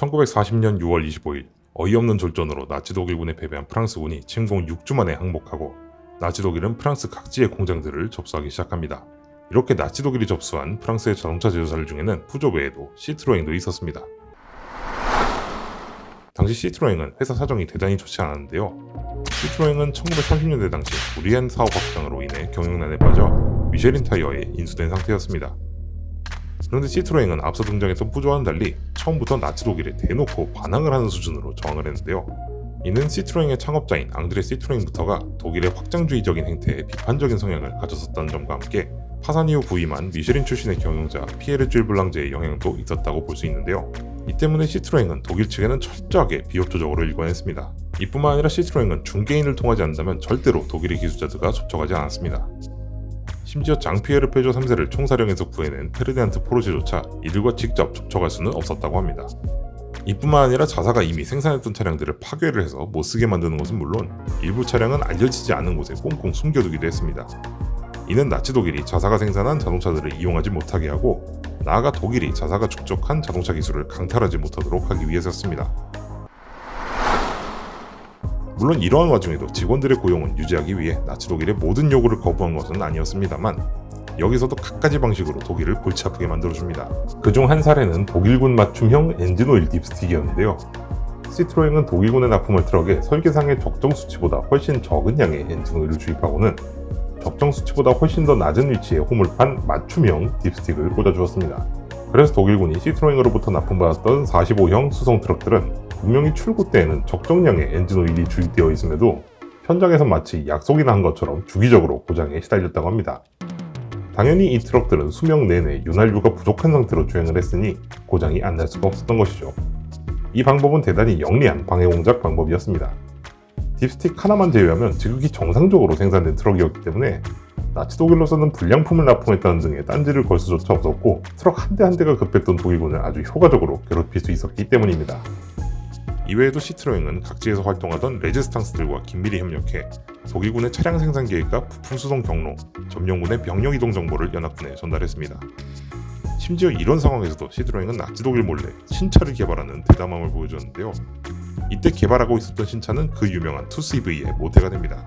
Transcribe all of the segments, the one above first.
1940년 6월 25일 어이없는 졸전으로 나치 독일군에 패배한 프랑스군이 침공 6주 만에 항복하고 나치 독일은 프랑스 각지의 공장들을 접수하기 시작합니다. 이렇게 나치 독일이 접수한 프랑스의 자동차 제조사들 중에는 푸조 외에도 시트로eng도 있었습니다. 당시 시트로eng은 회사 사정이 대단히 좋지 않았는데요. 시트로eng은 1930년대 당시 우리엔 사업 확장으로 인해 경영난에 빠져 미쉐린 타이어에 인수된 상태였습니다. 그런데 시트로eng은 앞서 등장했던 푸조와는 달리 처음부터 나치 독일에 대놓고 반항을 하는 수준으로 저항을 했는데요. 이는 시트로eng의 창업자인 앙드레 시트로eng부터가 독일의 확장주의적인 행태에 비판적인 성향을 가졌었다는 점과 함께 파산 이후 부임한 미쉐린 출신의 경영자 피에르 줄 블랑제의 영향도 있었다고 볼 수 있는데요. 이 때문에 시트로eng은 독일 측에는 철저하게 비협조적으로 일관했습니다. 이뿐만 아니라 시트로eng은 중개인을 통하지 않는다면 절대로 독일의 기술자들과 접촉하지 않았습니다. 심지어 장피에르 페조 3세를 총사령에서 구해낸 페르디난트 포르쉐조차 이들과 직접 접촉할 수는 없었다고 합니다. 이뿐만 아니라 자사가 이미 생산했던 차량들을 파괴를 해서 못쓰게 만드는 것은 물론 일부 차량은 알려지지 않은 곳에 꽁꽁 숨겨두기도 했습니다. 이는 나치 독일이 자사가 생산한 자동차들을 이용하지 못하게 하고 나아가 독일이 자사가 축적한 자동차 기술을 강탈하지 못하도록 하기 위해서였습니다. 물론 이러한 와중에도 직원들의 고용은 유지하기 위해 나치 독일의 모든 요구를 거부한 것은 아니었습니다만 여기서도 갖가지 방식으로 독일을 골치 아프게 만들어줍니다. 그중 한 사례는 독일군 맞춤형 엔진오일 딥스틱이었는데요. 시트로eng은 독일군의 납품할 트럭에 설계상의 적정 수치보다 훨씬 적은 양의 엔진오일을 주입하고는 적정 수치보다 훨씬 더 낮은 위치에 홈을 판 맞춤형 딥스틱을 꽂아주었습니다. 그래서 독일군이 시트로eng으로부터 납품받았던 45형 수송 트럭들은 분명히 출고 때에는 적정량의 엔진오일이 주입되어 있음에도 현장에서 마치 약속이나 한 것처럼 주기적으로 고장에 시달렸다고 합니다. 당연히 이 트럭들은 수명 내내 윤활유가 부족한 상태로 주행을 했으니 고장이 안 날 수가 없었던 것이죠. 이 방법은 대단히 영리한 방해공작 방법이었습니다. 딥스틱 하나만 제외하면 지극히 정상적으로 생산된 트럭이었기 때문에 나치 독일로서는 불량품을 납품했다는 등의 딴지를 걸 수조차 없었고 트럭 한 대 한 대가 급했던 독일군을 아주 효과적으로 괴롭힐 수 있었기 때문입니다. 이외에도 시트로eng은 각지에서 활동하던 레지스탕스들과 긴밀히 협력해 독일군의 차량 생산 계획과 부품 수송 경로, 점령군의 병력 이동 정보를 연합군에 전달했습니다. 심지어 이런 상황에서도 시트로eng은 나치 독일 몰래 신차를 개발하는 대담함을 보여줬는데요. 이때 개발하고 있었던 신차는 그 유명한 투스이브이의 모태가 됩니다.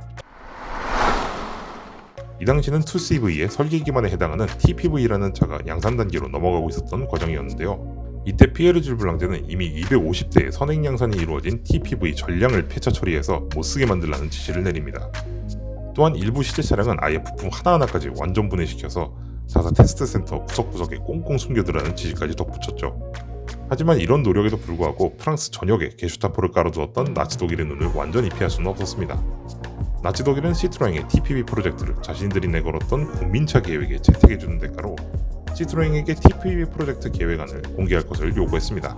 이 당시는 투스이브이의 설계 기반에 해당하는 TPV라는 차가 양산 단계로 넘어가고 있었던 과정이었는데요. 이때 피에르 줄 블랑제는 이미 250대의 선행 양산이 이루어진 TPV 전량을 폐차 처리해서 못쓰게 만들라는 지시를 내립니다. 또한 일부 시제 차량은 아예 부품 하나하나까지 완전 분해시켜서 자사 테스트 센터 구석구석에 꽁꽁 숨겨두라는 지시까지 덧붙였죠. 하지만 이런 노력에도 불구하고 프랑스 전역에 게슈타포를 깔아두었던 나치 독일의 눈을 완전히 피할 수는 없었습니다. 나치 독일은 시트로eng의 TPV 프로젝트를 자신들이 내걸었던 국민차 계획에 채택해주는 대가로 시트로eng에게 TPV 프로젝트 계획안을 공개할 것을 요구했습니다.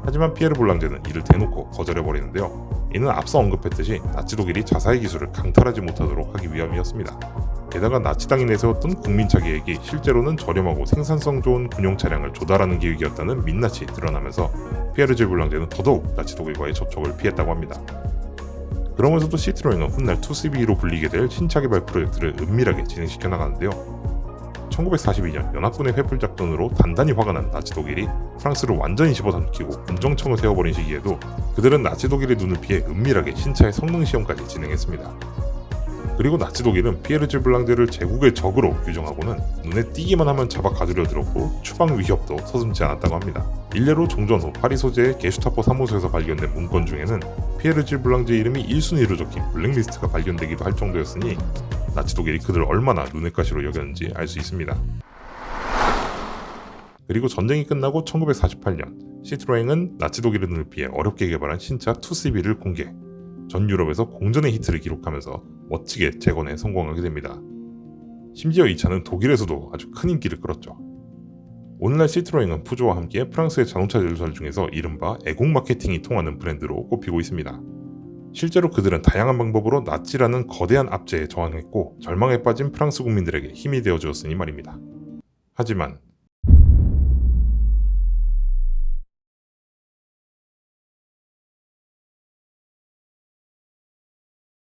하지만 피에르 블랑제는 이를 대놓고 거절해버리는데요. 이는 앞서 언급했듯이 나치 독일이 자사의 기술을 강탈하지 못하도록 하기 위함이었습니다. 게다가 나치당이 내세웠던 국민차 계획이 실제로는 저렴하고 생산성 좋은 군용 차량을 조달하는 계획이었다는 민낯이 드러나면서 피에르 줄 블랑제는 더더욱 나치 독일과의 접촉을 피했다고 합니다. 그러면서도 시트로eng은 훗날 투스비로 불리게 될 신차 개발 프로젝트를 은밀하게 진행시켜 나가는데요. 1942년 연합군의 회풀 작전으로 단단히 화가 난 나치 독일이 프랑스를 완전히 집어삼키고 군정청을 세워버린 시기에도 그들은 나치 독일의 눈을 피해 은밀하게 신차의 성능 시험까지 진행했습니다. 그리고 나치 독일은 피에르 줄 블랑제를 제국의 적으로 규정하고는 눈에 띄기만 하면 잡아 가두려 들었고 추방 위협도 서슴지 않았다고 합니다. 일례로 종전 후 파리 소재의 게슈타포 사무소에서 발견된 문건 중에는 피에르 줄 블랑제 이름이 1순위로 적힌 블랙리스트가 발견되기도 할 정도였으니 나치 독일이 그들을 얼마나 눈의 가시로 여겼는지 알 수 있습니다. 그리고 전쟁이 끝나고 1948년 시트로eng은 나치 독일의 눈을 피해 어렵게 개발한 신차 투스비를 공개, 전 유럽에서 공전의 히트를 기록하면서 멋지게 재건에 성공하게 됩니다. 심지어 이 차는 독일에서도 아주 큰 인기를 끌었죠. 오늘날 시트로eng은 푸조와 함께 프랑스의 자동차 제조사들 중에서 이른바 애국 마케팅이 통하는 브랜드로 꼽히고 있습니다. 실제로 그들은 다양한 방법으로 나치라는 거대한 압제에 저항했고 절망에 빠진 프랑스 국민들에게 힘이 되어 주었으니 말입니다. 하지만